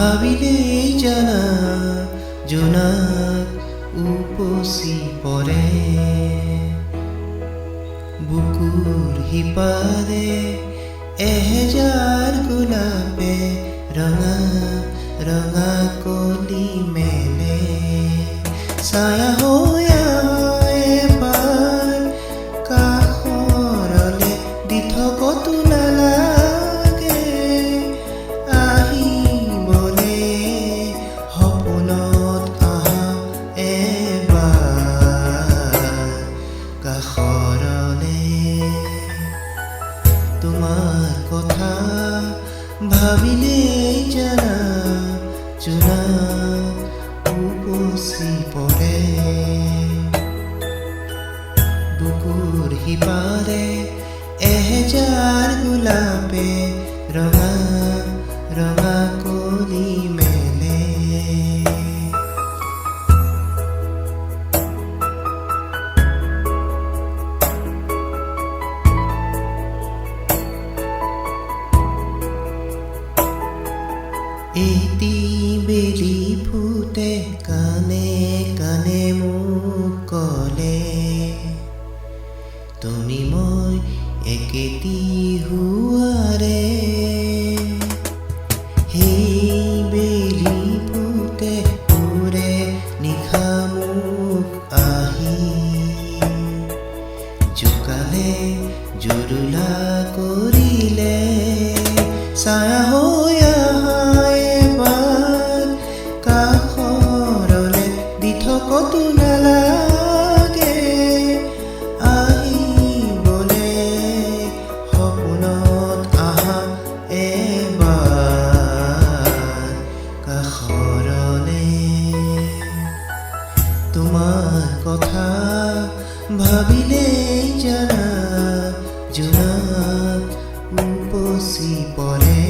ভাবিলেই জানা জোনাক উপচি পৰে বুকুৰ সিপাৰে এহেজাৰ গোলাপে ৰঙা ৰঙা কলি মেলে ছায়া হৈ এবাৰ কাষৰলে দি থকতো নালাগে আহিবলে সপোনত আহা এবাৰ কাষৰলে তোমাৰ কথা ভাবিলেই জানা জোনাক উপচি পৰে বুকুৰ সিপাৰে এহেজাৰ গোলাপে ৰঙা ৰঙা কলি মেলে এটি বেলি ফুটে কানে কানে মোক কলে তুমি মই একেটি হুৱাৰে সেই বেলি ফুটে উৰে নিশা মোক আহি জোকালে জুৰুলা কৰিলে ছায়া হৈ কতো নালাগে আহিবলে সপোনত আহা এবাৰ কাষৰলে তোমাৰ কথা ভাবিলেই জানা জোনাক উপচি পৰে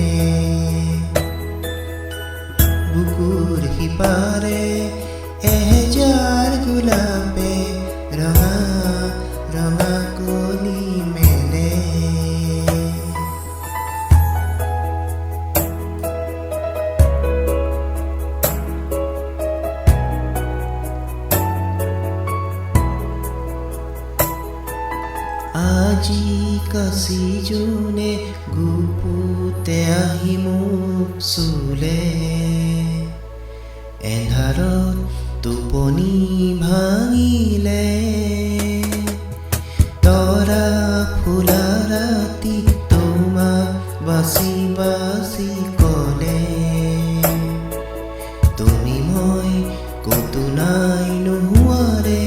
বুকুৰ সিপাৰে এহেজাৰ গোলাপে ৰঙা ৰঙা কলি মেলে আজি কাচি জোনে গুপুতে আহি মোক চুলে এন্ধাৰত টোপনি ভাঙিলে তৰা ফুলা ৰাতি তোমাক বাচি বাচি কলে তুমি মই কতো নাই নোহোৱাৰে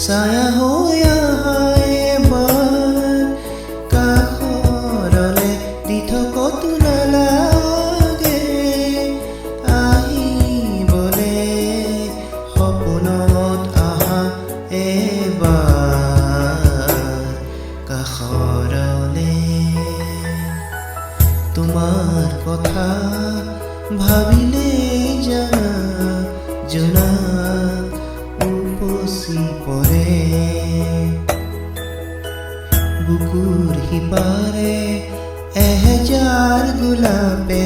ছায়া হৈ আহা এবাৰ কাষৰলে দি থকতো নালাগে সপোনত আহা এবাৰ কাষৰলে তোমাৰ কথা ভাবিলেই জানা জোনাক উপচি পৰে বুকুৰ সিপাৰে এহেজাৰ গোলাপে